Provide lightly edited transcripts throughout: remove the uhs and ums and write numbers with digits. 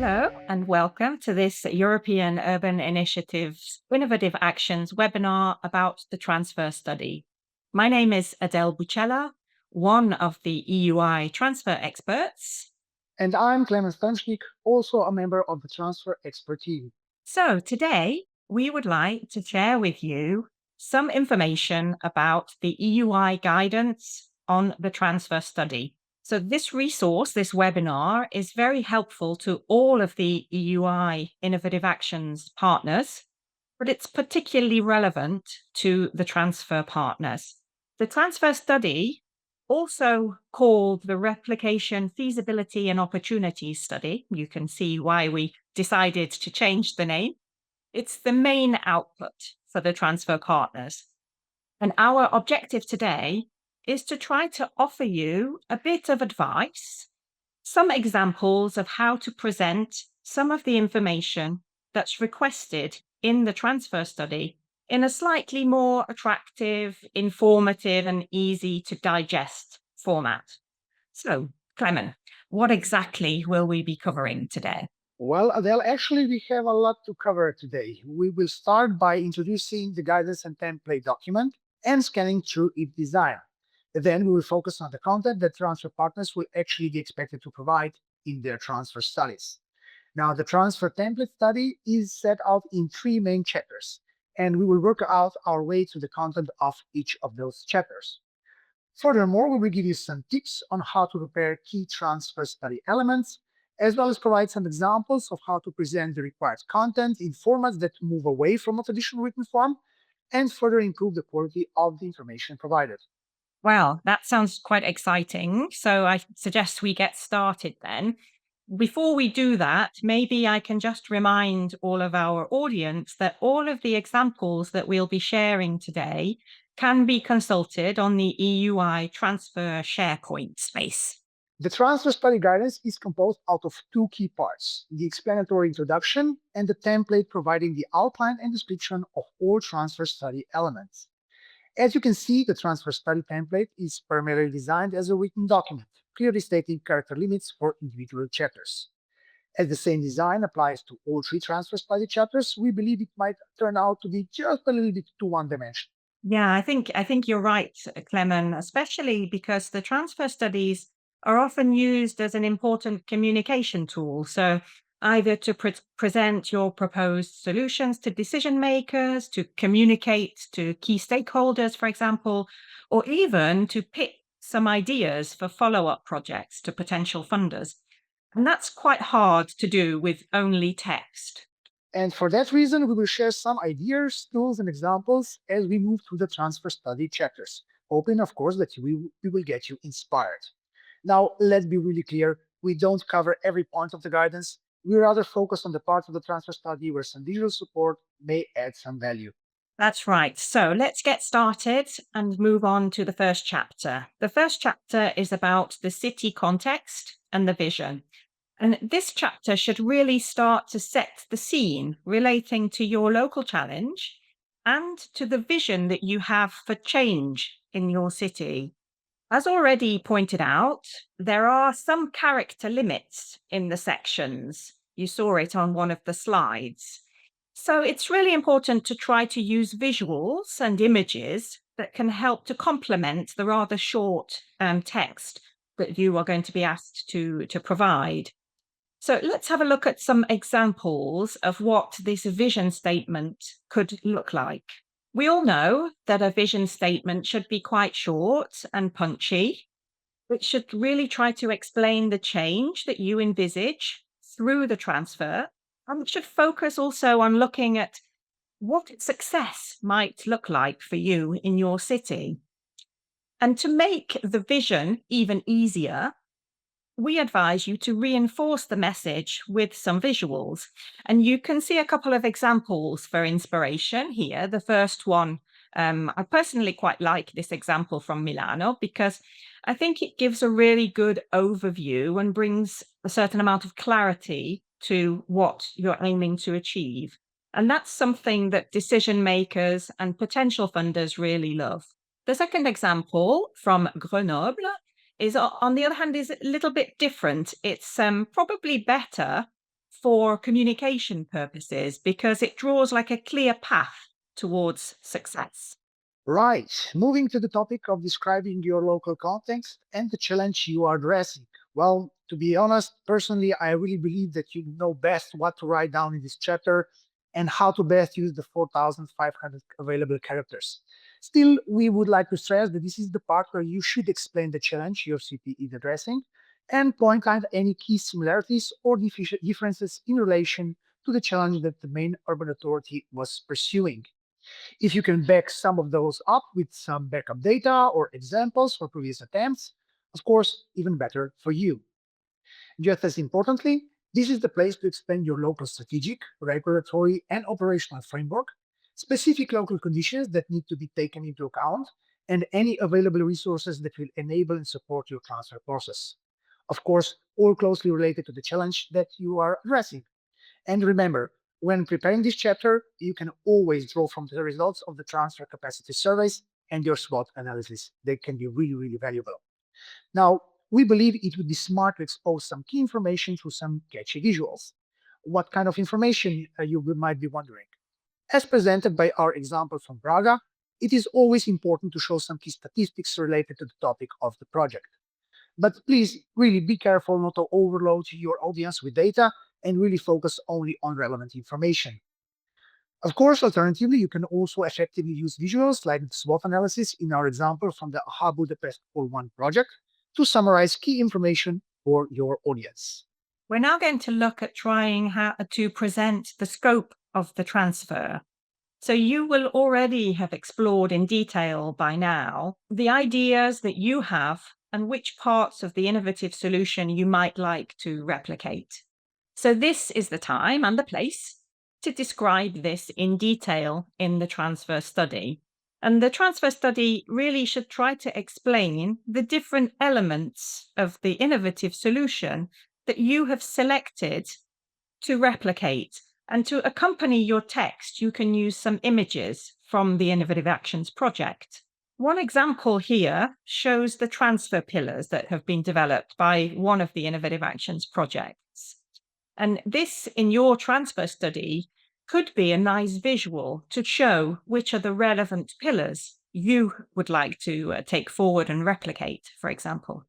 Hello and welcome to this European Urban Initiative's Innovative Actions webinar about the transfer study. My name is Adele Bucella, one of the EUI Transfer Experts. And I'm Klemen Strmšnik, also a member of the Transfer Expert team. So today we would like to share with you some information about the EUI guidance on the transfer study. So this resource, this webinar, is very helpful to all of the EUI Innovative Actions partners, but it's particularly relevant to the transfer partners. The transfer study, also called the Replication, Feasibility and Opportunities Study, you can see why we decided to change the name. It's the main output for the transfer partners. And our objective today is to try to offer you a bit of advice, some examples of how to present some of the information that's requested in the transfer study in a slightly more attractive, informative, and easy to digest format. So, Klemen, what exactly will we be covering today? Well, Adele, actually, we have a lot to cover today. We will start by introducing the guidance and template document and scanning through its design. Then we will focus on the content that transfer partners will actually be expected to provide in their transfer studies. Now, the transfer template study is set out in 3 main chapters, and we will work out our way through the content of each of those chapters. Furthermore, we will give you some tips on how to prepare key transfer study elements, as well as provide some examples of how to present the required content in formats that move away from a traditional written form and further improve the quality of the information provided. Well, that sounds quite exciting. So I suggest we get started then. Before we do that, maybe I can just remind all of our audience that all of the examples that we'll be sharing today can be consulted on the EUI Transfer SharePoint space. The transfer study guidance is composed out of 2 key parts: the explanatory introduction and the template providing the outline and description of all transfer study elements. As you can see, the transfer study template is primarily designed as a written document, clearly stating character limits for individual chapters. As the same design applies to all 3 transfer study chapters, we believe it might turn out to be just a little bit too one-dimensional. Yeah, I think you're right, Clement, especially because the transfer studies are often used as an important communication tool. So either to present your proposed solutions to decision makers, to communicate to key stakeholders, for example, or even to pitch some ideas for follow-up projects to potential funders. And that's quite hard to do with only text. And for that reason, we will share some ideas, tools, and examples as we move through the transfer study chapters, hoping, of course, that we will get you inspired. Now, let's be really clear, we don't cover every point of the guidance. We rather focus on the parts of the transfer study where some visual support may add some value. That's right. So let's get started and move on to the first chapter. The first chapter is about the city context and the vision. And this chapter should really start to set the scene relating to your local challenge and to the vision that you have for change in your city. As already pointed out, there are some character limits in the sections. You saw it on one of the slides. So it's really important to try to use visuals and images that can help to complement the rather short text that you are going to be asked to provide. So let's have a look at some examples of what this vision statement could look like. We all know that a vision statement should be quite short and punchy. It should really try to explain the change that you envisage through the transfer, and it should focus also on looking at what success might look like for you in your city. And to make the vision even easier, we advise you to reinforce the message with some visuals. And you can see a couple of examples for inspiration here. The first one, I personally quite like this example from Milano because I think it gives a really good overview and brings a certain amount of clarity to what you're aiming to achieve. And that's something that decision makers and potential funders really love. The second example from Grenoble is, on the other hand, is a little bit different. It's probably better for communication purposes because it draws like a clear path towards success. Right. Moving to the topic of describing your local context and the challenge you are addressing. Well, to be honest, personally, I really believe that you know best what to write down in this chapter and how to best use the 4,500 available characters. Still, we would like to stress that this is the part where you should explain the challenge your city is addressing and point out any key similarities or differences in relation to the challenge that the main urban authority was pursuing. If you can back some of those up with some backup data or examples for previous attempts, of course, even better for you. Just as importantly, this is the place to explain your local strategic, regulatory, and operational framework, specific local conditions that need to be taken into account, and any available resources that will enable and support your transfer process. Of course, all closely related to the challenge that you are addressing. And remember, when preparing this chapter, you can always draw from the results of the transfer capacity surveys and your SWOT analysis. They can be really, really valuable. Now, we believe it would be smart to expose some key information through some catchy visuals. What kind of information you might be wondering? As presented by our example from Braga, it is always important to show some key statistics related to the topic of the project. But please really be careful not to overload your audience with data and really focus only on relevant information. Of course, alternatively, you can also effectively use visuals like the SWOT analysis in our example from the AHA Budapest 41 project to summarize key information for your audience. We're now going to look at trying how to present the scope of the transfer. So you will already have explored in detail by now the ideas that you have and which parts of the innovative solution you might like to replicate. So this is the time and the place to describe this in detail in the transfer study. And the transfer study really should try to explain the different elements of the innovative solution that you have selected to replicate. And to accompany your text, you can use some images from the Innovative Actions project. One example here shows the transfer pillars that have been developed by one of the Innovative Actions projects. And this, in your transfer study, could be a nice visual to show which are the relevant pillars you would like to take forward and replicate, for example.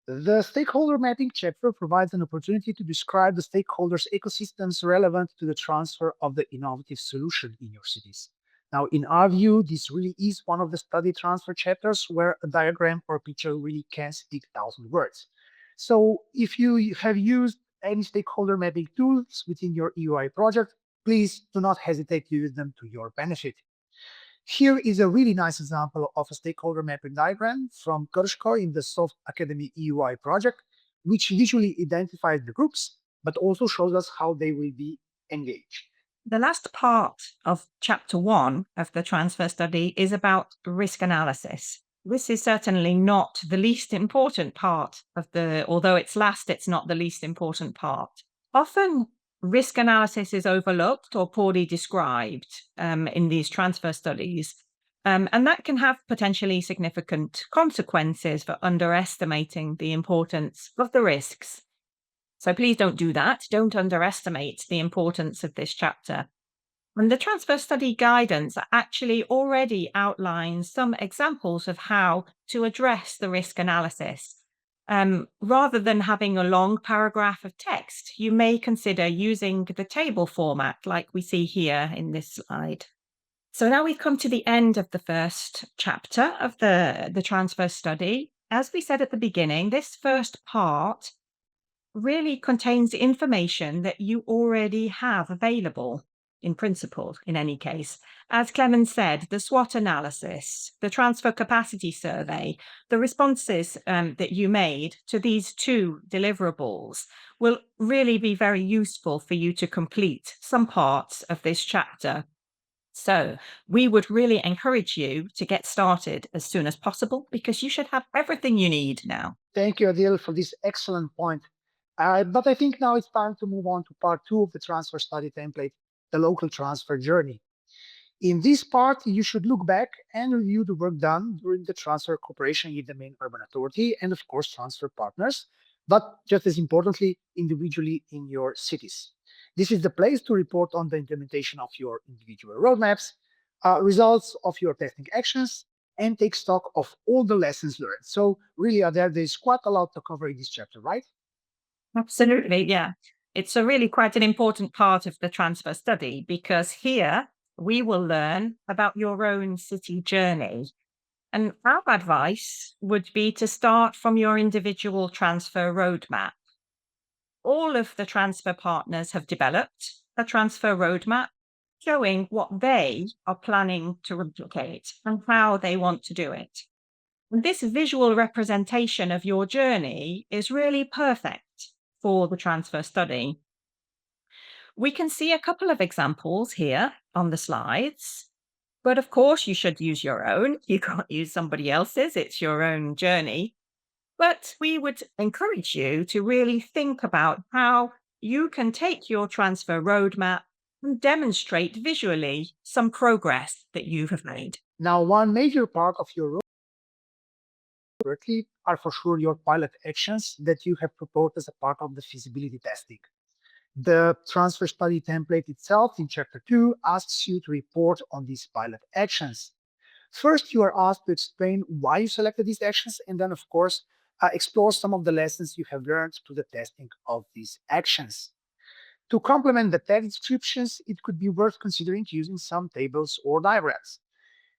The stakeholder mapping chapter provides an opportunity to describe the stakeholders' ecosystems relevant to the transfer of the innovative solution in your cities. Now, in our view, this really is one of the study transfer chapters where a diagram or picture really can speak 1,000 words. So if you have used any stakeholder mapping tools within your EUI project, please do not hesitate to use them to your benefit. Here is a really nice example of a stakeholder mapping diagram from Kershko in the Soft Academy EUI project, which visually identifies the groups, but also shows us how they will be engaged. The last part of chapter 1 of the transfer study is about risk analysis. This is certainly not the least important part although it's last, it's not the least important part. Often risk analysis is overlooked or poorly described in these transfer studies. And that can have potentially significant consequences for underestimating the importance of the risks. So please don't do that. Don't underestimate the importance of this chapter. And the transfer study guidance actually already outlines some examples of how to address the risk analysis. Rather than having a long paragraph of text, you may consider using the table format like we see here in this slide. So now we've come to the end of the first chapter of the transfer study. As we said at the beginning, this first part really contains information that you already have available in principle, in any case. As Klemen said, the SWOT analysis, the transfer capacity survey, the responses that you made to these two deliverables will really be very useful for you to complete some parts of this chapter. So we would really encourage you to get started as soon as possible because you should have everything you need now. Thank you, Adele, for this excellent point. But I think now it's time to move on to part 2 of the transfer study template, the local transfer journey. In this part, you should look back and review the work done during the transfer cooperation with the main urban authority and, of course, transfer partners, but just as importantly, individually in your cities. This is the place to report on the implementation of your individual roadmaps, results of your testing actions, and take stock of all the lessons learned. So really, there's quite a lot to cover in this chapter, right? Absolutely, yeah. It's a really quite an important part of the transfer study because here we will learn about your own city journey. And our advice would be to start from your individual transfer roadmap. All of the transfer partners have developed a transfer roadmap showing what they are planning to replicate and how they want to do it. And this visual representation of your journey is really perfect for the transfer study. We can see a couple of examples here on the slides, but of course you should use your own. You can't use somebody else's, it's your own journey. But we would encourage you to really think about how you can take your transfer roadmap and demonstrate visually some progress that you have made. Now, one major part of your roadmap are for sure your pilot actions that you have proposed as a part of the feasibility testing. The transfer study template itself in chapter 2 asks you to report on these pilot actions. First, you are asked to explain why you selected these actions, and then, of course, explore some of the lessons you have learned through the testing of these actions. To complement the text descriptions, it could be worth considering using some tables or diagrams.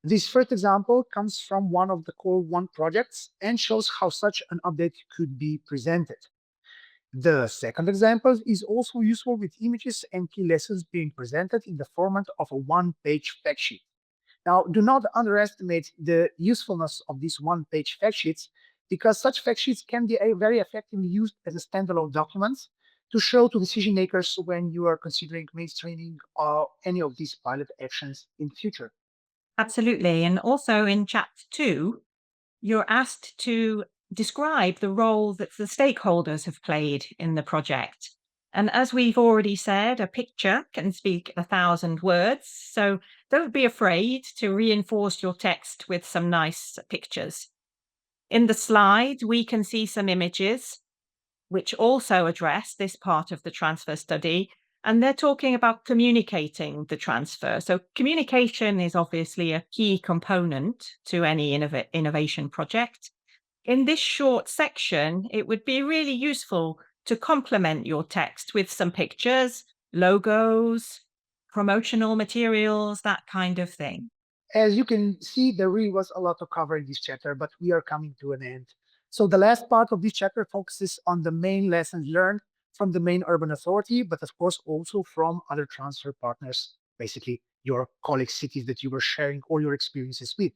This first example comes from one of the Core 1 projects and shows how such an update could be presented. The second example is also useful with images and key lessons being presented in the format of a one-page fact sheet. Now, do not underestimate the usefulness of these one-page fact sheets, because such fact sheets can be very effectively used as a standalone documents to show to decision makers when you are considering mainstreaming any of these pilot actions in the future. Absolutely. And also in chapter 2, you're asked to describe the role that the stakeholders have played in the project. And as we've already said, a picture can speak 1,000 words. So don't be afraid to reinforce your text with some nice pictures. In the slide, we can see some images which also address this part of the transfer study. And they're talking about communicating the transfer. So communication is obviously a key component to any innovation project. In this short section, it would be really useful to complement your text with some pictures, logos, promotional materials, that kind of thing. As you can see, there really was a lot to cover in this chapter, but we are coming to an end. So the last part of this chapter focuses on the main lessons learned from the main urban authority, but of course also from other transfer partners, basically your colleague cities that you were sharing all your experiences with.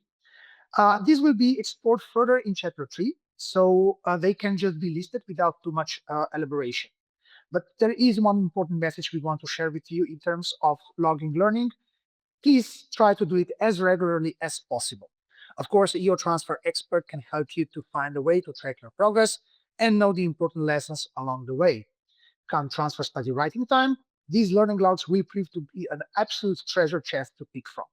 This will be explored further in chapter 3, so they can just be listed without too much elaboration. But there is one important message we want to share with you in terms of logging learning. Please try to do it as regularly as possible. Of course, your transfer expert can help you to find a way to track your progress and know the important lessons along the way. Come transfer study writing time, these learning logs will prove to be an absolute treasure chest to pick from.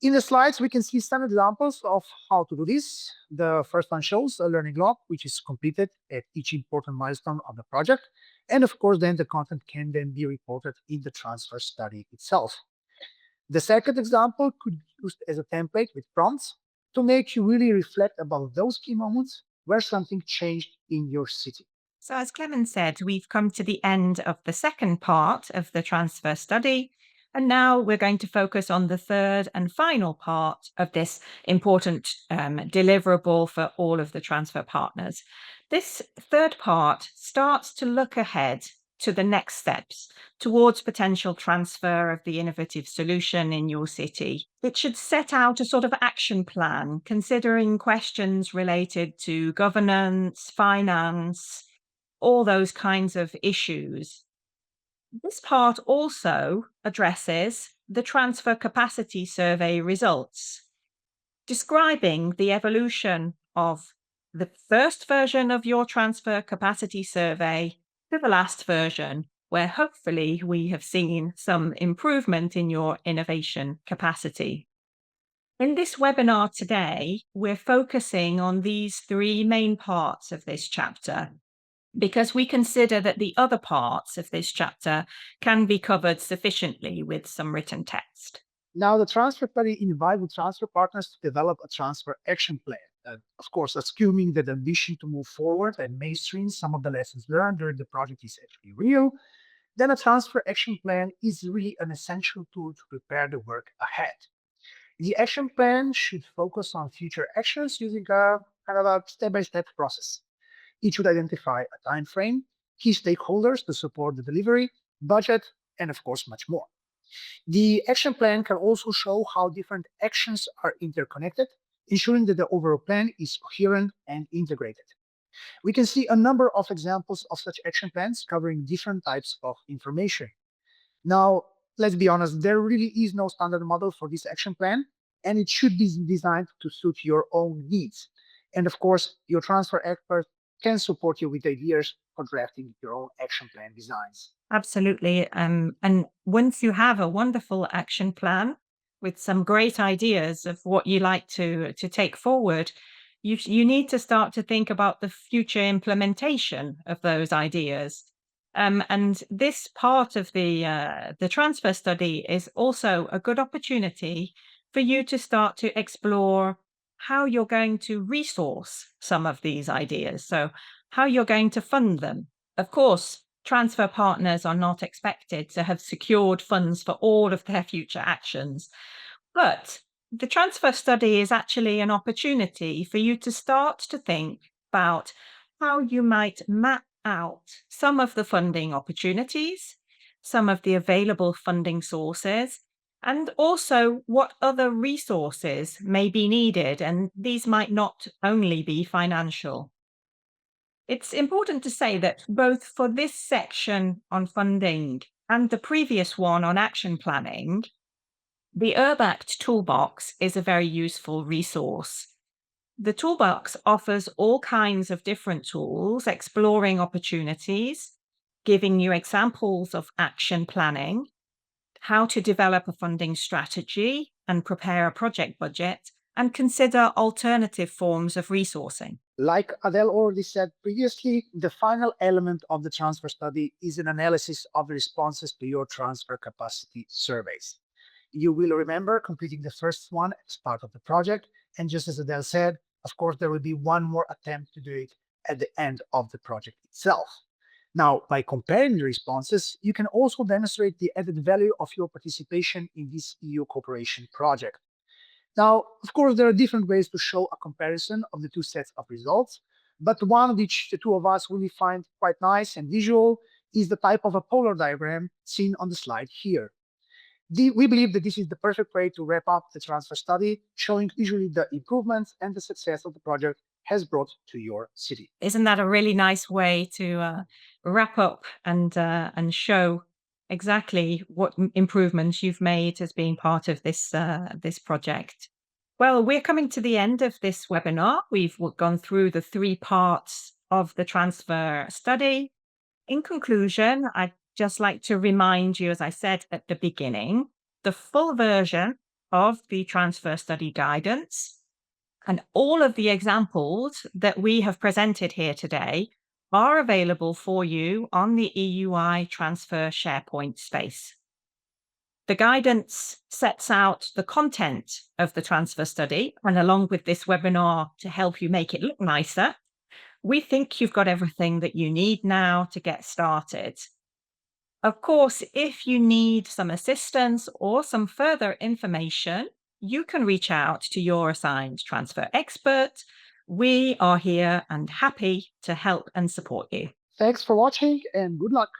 In the slides, we can see some examples of how to do this. The first one shows a learning log, which is completed at each important milestone of the project. And of course, then the content can then be reported in the transfer study itself. The second example could be used as a template with prompts to make you really reflect about those key moments where something changed in your city. So, as Klemen said, we've come to the end of the second part of the transfer study. And now we're going to focus on the third and final part of this important deliverable for all of the transfer partners. This third part starts to look ahead to the next steps towards potential transfer of the innovative solution in your city. It should set out a sort of action plan considering questions related to governance, finance, all those kinds of issues. This part also addresses the transfer capacity survey results, describing the evolution of the first version of your transfer capacity survey to the last version, where hopefully we have seen some improvement in your innovation capacity. In this webinar today, we're focusing on these three main parts of this chapter. because we consider that the other parts of this chapter can be covered sufficiently with some written text. Now, the transfer study invites the transfer partners to develop a transfer action plan. Of course, assuming that the ambition to move forward and mainstream some of the lessons learned during the project is actually real, then a transfer action plan is really an essential tool to prepare the work ahead. The action plan should focus on future actions using a kind of a step-by-step process. It should identify a time frame, key stakeholders to support the delivery, budget, and of course, much more. The action plan can also show how different actions are interconnected, ensuring that the overall plan is coherent and integrated. We can see a number of examples of such action plans covering different types of information. Now, let's be honest, there really is no standard model for this action plan, and it should be designed to suit your own needs. And of course, your transfer expert can support you with ideas for drafting your own action plan designs. Absolutely. And once you have a wonderful action plan with some great ideas of what you like to take forward, you need to start to think about the future implementation of those ideas. And this part of the transfer study is also a good opportunity for you to start to explore how you're going to resource some of these ideas. So how you're going to fund them. Of course, transfer partners are not expected to have secured funds for all of their future actions, but the transfer study is actually an opportunity for you to start to think about how you might map out some of the funding opportunities, some of the available funding sources, and also what other resources may be needed. And these might not only be financial. It's important to say that both for this section on funding and the previous one on action planning, the ERBACT toolbox is a very useful resource. The toolbox offers all kinds of different tools, exploring opportunities, giving you examples of action planning, how to develop a funding strategy and prepare a project budget, and consider alternative forms of resourcing. Like Adele already said previously, the final element of the transfer study is an analysis of the responses to your transfer capacity surveys. You will remember completing the first one as part of the project, and just as Adele said, of course, there will be one more attempt to do it at the end of the project itself. Now, by comparing the responses, you can also demonstrate the added value of your participation in this EU cooperation project. Now, of course, there are different ways to show a comparison of the two sets of results, but one which the two of us really find quite nice and visual is the type of a polar diagram seen on the slide here. We believe that this is the perfect way to wrap up the transfer study, showing visually the improvements and the success of the project has brought to your city. Isn't that a really nice way to wrap up and show exactly what improvements you've made as being part of this project? Well, we're coming to the end of this webinar. We've gone through the three parts of the transfer study. In conclusion, I'd just like to remind you, as I said at the beginning, the full version of the transfer study guidance and all of the examples that we have presented here today are available for you on the EUI Transfer SharePoint space. The guidance sets out the content of the transfer study, and along with this webinar to help you make it look nicer, we think you've got everything that you need now to get started. Of course, if you need some assistance or some further information, you can reach out to your assigned transfer expert. We are here and happy to help and support you. Thanks for watching and good luck.